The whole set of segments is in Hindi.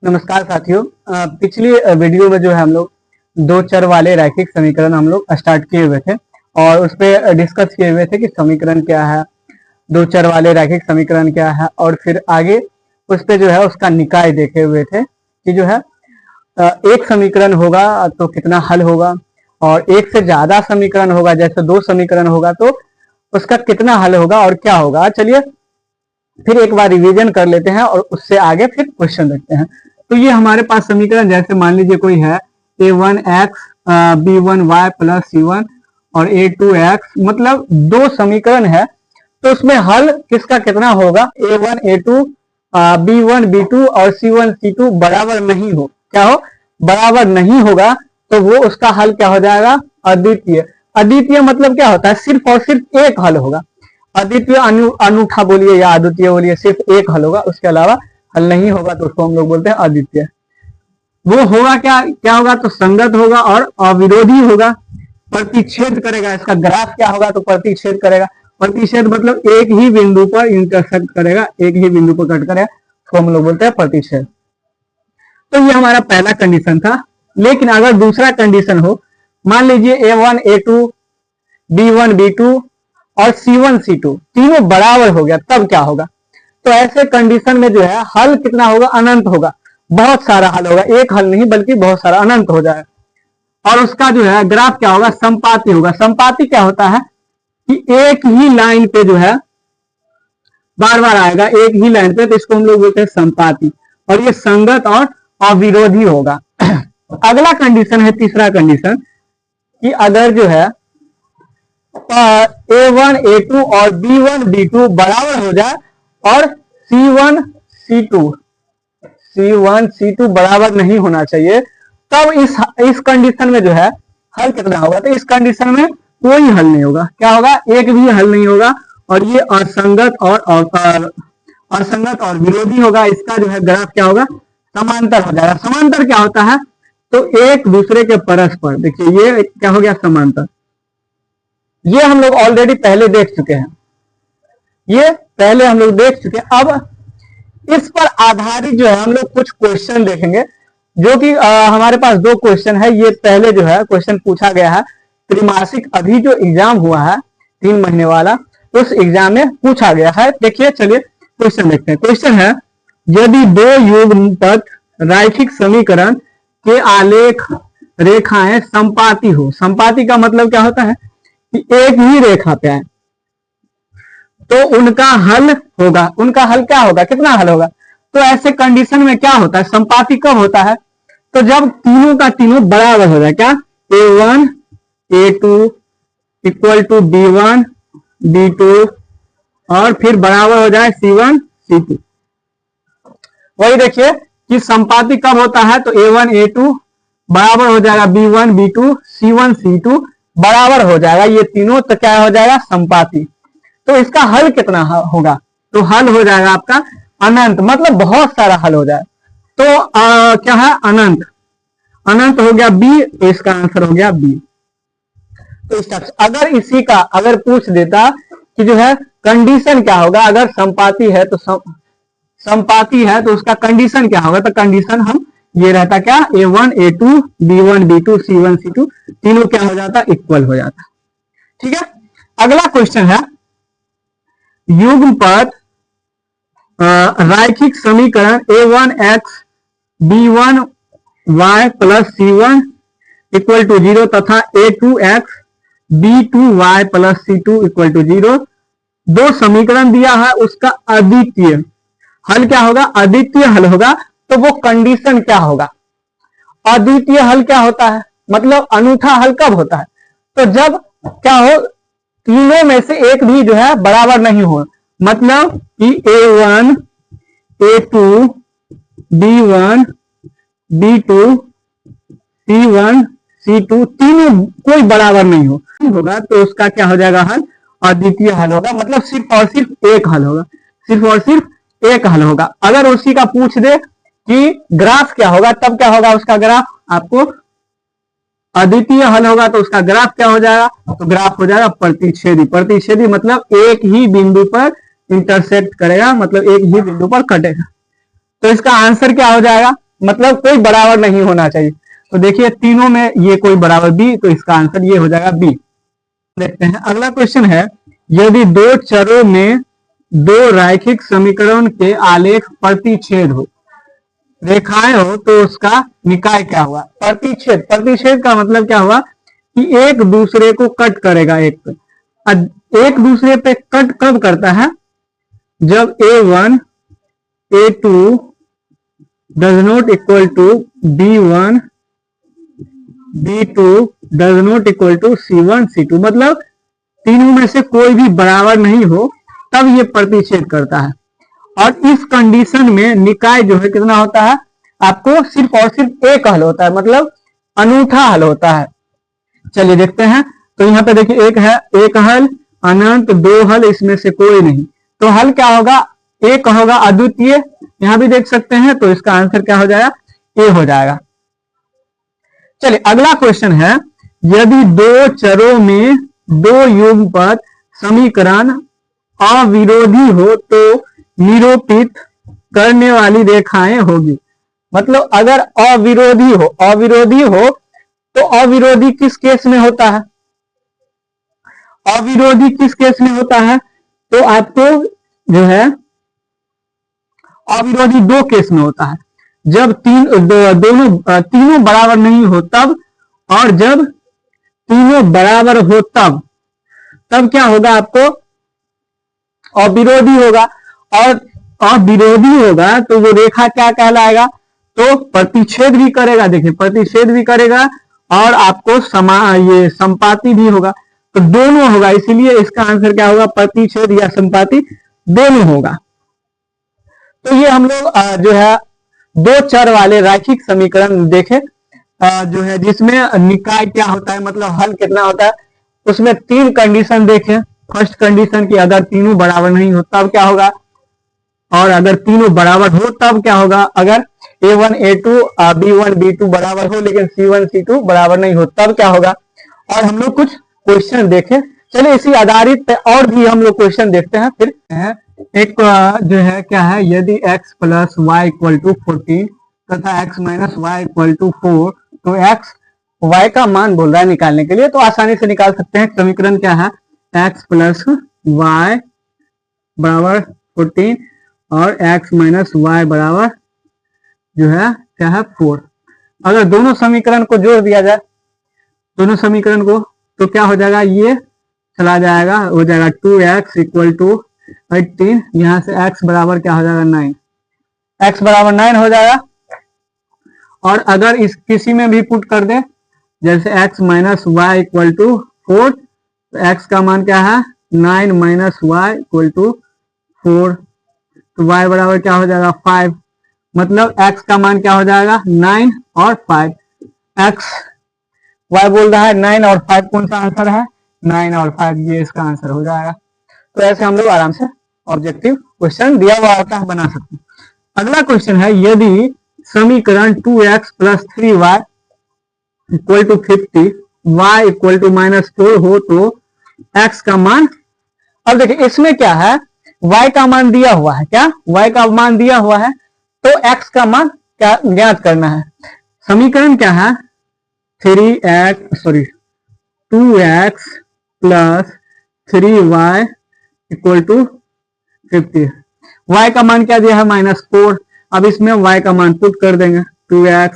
नमस्कार साथियों। पिछली वीडियो में जो है हम लोग दो चर वाले रैखिक समीकरण हम लोग स्टार्ट किए हुए थे और उस पर डिस्कस किए हुए थे कि समीकरण क्या है, दो चर वाले रैखिक समीकरण क्या है, और फिर आगे उस पर जो है उसका निकाय देखे हुए थे कि जो है एक समीकरण होगा तो कितना हल होगा, और एक से ज्यादा समीकरण होगा जैसे दो समीकरण होगा तो उसका कितना हल होगा और क्या होगा। चलिए फिर एक बार रिवीजन कर लेते हैं और उससे आगे फिर क्वेश्चन देखते हैं। तो ये हमारे पास समीकरण जैसे मान लीजिए कोई है a1x b1y प्लस c1 और a2x, मतलब दो समीकरण है तो उसमें हल किसका कितना होगा, a1 a2 b1 b2 और c1 c2 बराबर नहीं हो, क्या हो, बराबर नहीं होगा तो वो उसका हल क्या हो जाएगा, अद्वितीय। अद्वितीय मतलब क्या होता है, सिर्फ और सिर्फ एक हल होगा। अद्वितीय अनूठा बोलिए या अद्वितीय बोलिए, सिर्फ एक हल होगा, उसके अलावा हल नहीं होगा तो उसको हम लोग बोलते हैं अद्वितीय। वो होगा क्या क्या होगा, तो संगत होगा और अविरोधी होगा, प्रतिच्छेद करेगा। इसका ग्राफ क्या होगा, तो प्रतिच्छेद करेगा। प्रतिच्छेद मतलब एक ही बिंदु पर इंटरसेक्ट करेगा, एक ही बिंदु पर कट करेगा, तो हम लोग बोलते हैं प्रतिच्छेद। तो ये हमारा पहला कंडीशन था। लेकिन अगर दूसरा कंडीशन हो, मान लीजिए a1 a2 b1 b2 और c1 c2 तीनों बराबर हो गया, तब क्या होगा। तो ऐसे कंडीशन में जो है हल कितना होगा, अनंत होगा, बहुत सारा हल होगा, एक हल नहीं बल्कि बहुत सारा, अनंत हो जाएगा। और उसका जो है ग्राफ क्या होगा, संपाती होगा। संपाती क्या होता है कि एक ही लाइन पे जो है बार बार आएगा, एक ही लाइन पे, तो इसको हम लोग बोलते हैं संपाती। और ये संगत और अविरोधी होगा। अगला कंडीशन है तीसरा कंडीशन कि अगर जो है a1 a2 और b1 b2 बराबर हो जाए और c1 c2 बराबर नहीं होना चाहिए, तब इस कंडीशन में जो है हल कितना होगा। तो इस कंडीशन में कोई हल नहीं होगा, क्या होगा, एक भी हल नहीं होगा, और ये असंगत और विरोधी होगा। इसका जो है ग्राफ क्या होगा, समांतर हो जाएगा। समांतर क्या होता है, तो एक दूसरे के परस्पर, देखिए ये क्या हो गया, समांतर। ये हम लोग ऑलरेडी पहले देख चुके हैं, ये पहले हम लोग देख चुके हैं। अब इस पर आधारित जो है हम लोग कुछ क्वेश्चन देखेंगे, जो कि हमारे पास दो क्वेश्चन है। ये पहले जो है क्वेश्चन पूछा गया है त्रिमासिक, अभी जो एग्जाम हुआ है 3 महीने वाला, उस एग्जाम में पूछा गया है। देखिए चलिए क्वेश्चन देखते हैं। क्वेश्चन है, यदि दो युग्मपथ रैखिक समीकरण के आलेख रेखाएं संपाती हो। संपाती का मतलब क्या होता है कि एक ही रेखा पे है, तो उनका हल होगा। उनका हल क्या होगा, कितना हल होगा। तो ऐसे कंडीशन में क्या होता है, संपाती कब होता है, तो जब तीनों का तीनों बराबर हो जाए। क्या, a1 a2 equal to b1 b2 और फिर बराबर हो जाए c1 c2। वही देखिए कि संपाती कब होता है, तो a1 a2 बराबर हो जाएगा b1 b2 c1 c2 बराबर हो जाएगा, ये तीनों तो क्या हो जाएगा, संपाती। तो इसका हल कितना होगा, तो हल हो जाएगा आपका अनंत, मतलब बहुत सारा हल हो जाए। तो क्या है, अनंत। अनंत हो गया बी, तो इसका आंसर हो गया बी। तो अगर इसी का अगर पूछ देता कि जो है कंडीशन क्या होगा, अगर संपाती है तो संपाती है तो उसका कंडीशन क्या होगा, तो कंडीशन हम ये रहता क्या, a1 a2 b1 b2 c1 c2 तीनों क्या हो जाता, इक्वल हो जाता। ठीक है। अगला क्वेश्चन है, युग्मपथ रैखिक समीकरण a1x b1y plus c1 equal to 0 तथा a2x b2y plus c2 equal to 0, दो समीकरण दिया है, उसका अद्वितीय हल क्या होगा, अद्वितीय हल होगा। तो वो कंडीशन क्या होगा, अद्वितीय हल क्या होता है, मतलब अनूठा हल कब होता है, तो जब क्या हो, तीनों में से एक भी जो है बराबर नहीं हो, मतलब कि a1 a2 b1 b2 c1 c2 तीनों कोई बराबर नहीं होगा, तो उसका क्या हो जाएगा हल, अद्वितीय हल होगा। मतलब सिर्फ और सिर्फ एक हल होगा, सिर्फ और सिर्फ एक हल होगा। अगर उसी का पूछ दे कि ग्राफ क्या होगा, तब क्या होगा उसका ग्राफ, आपको अद्वितीय हल होगा तो उसका ग्राफ क्या हो जाएगा, तो ग्राफ हो जाएगा प्रतिच्छेदी। प्रतिच्छेदी मतलब एक ही बिंदु पर इंटरसेक्ट करेगा, मतलब एक ही बिंदु पर कटेगा। तो इसका आंसर क्या हो जाएगा, मतलब कोई बराबर नहीं होना चाहिए। तो देखिए तीनों में ये कोई बराबर बी, तो इसका आंसर ये हो जाएगा बी। देखते हैं अगला क्वेश्चन है, यदि दो चरों में दो रैखिक समीकरण के आलेख प्रतिच्छेद हो, रेखाएं हो, तो उसका निकाय क्या हुआ। प्रतिच्छेद, प्रतिच्छेद का मतलब क्या हुआ कि एक दूसरे को कट करेगा। एक दूसरे पे कट कब करता है, जब A1 A2 does not equal to B1 B2 does not equal to C1 C2, मतलब तीनों में से कोई भी बराबर नहीं हो तब ये प्रतिच्छेद करता है। और इस कंडीशन में निकाय जो है कितना होता है, आपको सिर्फ और सिर्फ एक हल होता है, मतलब अनूठा हल होता है। चलिए देखते हैं। तो यहाँ पे देखिए एक है एक हल, अनंत दो हल, इसमें से कोई नहीं। तो हल क्या होगा, एक होगा अद्वितीय, यहां भी देख सकते हैं। तो इसका आंसर क्या हो जाएगा, ए हो जाएगा। चलिए अगला क्वेश्चन है, यदि दो चरों में दो युगपत समीकरण अविरोधी हो तो निरूपित करने वाली रेखाएं होगी। मतलब अगर अविरोधी हो, अविरोधी हो तो अविरोधी किस केस में होता है, अविरोधी किस केस में होता है, तो आपको जो है अविरोधी दो केस में होता है, जब तीनों बराबर नहीं हो तब, और जब तीनों बराबर हो तब क्या होगा, आपको अविरोधी होगा। और अविरोधी होगा तो वो रेखा क्या कहलाएगा, तो प्रतिच्छेद भी करेगा। देखिए प्रतिच्छेद भी करेगा और आपको ये संपाती भी होगा, तो दोनों होगा। इसीलिए इसका आंसर क्या होगा, प्रतिच्छेद या संपाती दोनों होगा। तो ये हम लोग जो है दो चर वाले रैखिक समीकरण देखे, जो है जिसमें निकाय क्या होता है, मतलब हल कितना होता है, उसमें तीन कंडीशन देखे। फर्स्ट कंडीशन की अगर तीनों बराबर नहीं हो तब क्या होगा, और अगर तीनों बराबर हो तब क्या होगा, अगर A1 A2 B1 B2 बराबर हो लेकिन C1 C2 बराबर नहीं हो तब क्या होगा। और हम लोग कुछ क्वेश्चन देखे। चलिए इसी आधारित पे और भी हम लोग क्वेश्चन देखते हैं। फिर एक जो है क्या है, यदि x plus y equal to 14 तथा x minus y equal to 4, तो x y का मान बोल रहा है निकालने के लिए, तो आसानी से निकाल सकते हैं। समीकरण क्या है, x प्लस वाई बराबर 14 और x माइनस वाई बराबर जो है क्या है 4। अगर दोनों समीकरण को जोड़ दिया जाए, दोनों समीकरण को, तो क्या हो जाएगा, ये चला जाएगा, हो जाएगा 2x इक्वल टू 18, यहां से x बराबर क्या हो जाएगा 9, x बराबर 9 हो जाएगा। और अगर इस किसी में भी पुट कर दे, जैसे x minus y equal to 4, तो x का मान क्या है 9 माइनस वाई इक्वल टू 4, तो y बराबर क्या हो जाएगा 5, मतलब x का मान क्या हो जाएगा 9 और 5। x y बोल रहा है 9 और 5, कौन सा आंसर है 9 और 5, ये इसका आंसर हो जाएगा। तो ऐसे हम लोग आराम से ऑब्जेक्टिव क्वेश्चन दिया हुआ होता है बना सकते हैं। अगला क्वेश्चन है, यदि समीकरण 2x plus 3y equal to 50 y equal to -4 हो तो x का मान, अब देखिए इसमें क्या है, y का मान दिया हुआ है, क्या y का मान दिया हुआ है, तो x का मान क्या ज्ञात करना है। समीकरण क्या है 2x plus 3y equal to 50, y का मान क्या दिया है -4। अब इसमें y का मान पुट कर देंगे, 2x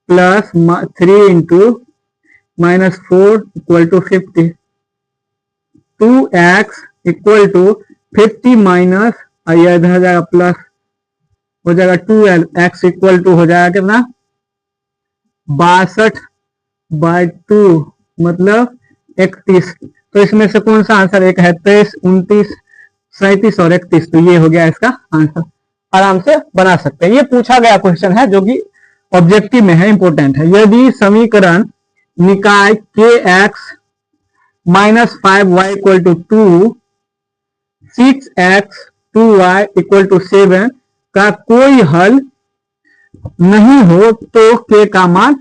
plus 3 into -4 equal to 50, 2x equal to 50 minus इधर हो जाएगा प्लस, हो जाएगा 12x इक्वल टू हो जाएगा कितना 62/2 मतलब 31। तो इसमें से कौन सा आंसर एक है, 23, 29, 37 और 31, तो ये हो गया इसका आंसर। आराम से बना सकते हैं, ये पूछा गया क्वेश्चन है जो कि ऑब्जेक्टिव में है, इंपोर्टेंट है। यदि समीकरण निकाय kx minus 5y equal to 2, 6x 2y equal to 7 का कोई हल नहीं हो तो k का मान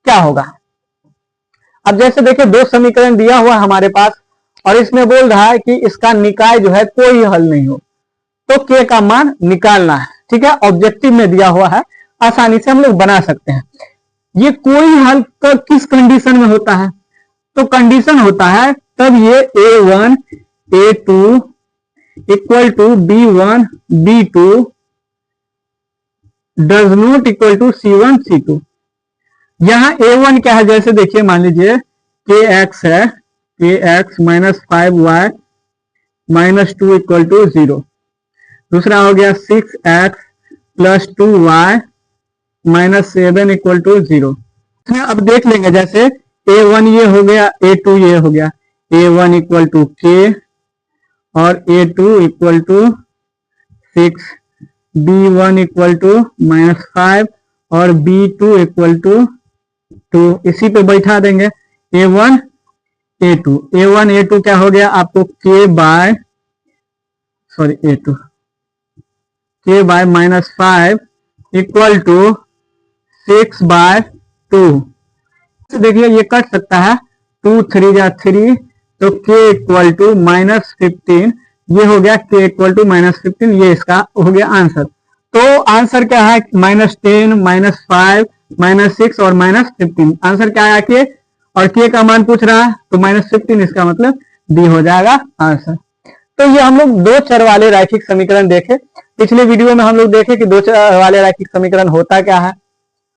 क्या होगा। अब जैसे देखिए दो समीकरण दिया हुआ हमारे पास और इसमें बोल रहा है कि इसका निकाय जो है कोई हल नहीं हो, तो k का मान निकालना है। ठीक है, ऑब्जेक्टिव में दिया हुआ है, आसानी से हम लोग बना सकते हैं। ये कोई हल किस कंडीशन में होता है, तो कंडीशन होता है तब ये a1 a2 equal to b1 b2 does not equal to c1 c2। यहां a1 क्या है, जैसे देखिए मान लीजिए kx है, kx minus 5y minus 2 equal to 0। दूसरा हो गया 6x plus 2y minus 7 equal to 0। अब देख लेंगे, जैसे a1 ये हो गया, a2 ये हो गया, a1 इक्वल टू k और a2 equal to 6, b1 equal to minus 5 और b2 इक्वल टू 2। इसी पे बैठा देंगे a1 a2, a1 a2 क्या हो गया आपको k by minus 5 equal to 6/2। देखिए ये कट सकता है, 2 3 जा 3, तो k इक्वल टू माइनस 15, ये हो गया k इक्वल टू माइनस 15, ये इसका हो गया आंसर। तो आंसर क्या है, -10 -5 -6 और -15। आंसर क्या आया k, और k का मान पूछ रहा है तो -15, इसका मतलब डी हो जाएगा आंसर। तो ये हम लोग दो चर वाले रैखिक समीकरण देखे। पिछले वीडियो में हम लोग देखे कि दो चर वाले रैखिक समीकरण होता क्या है,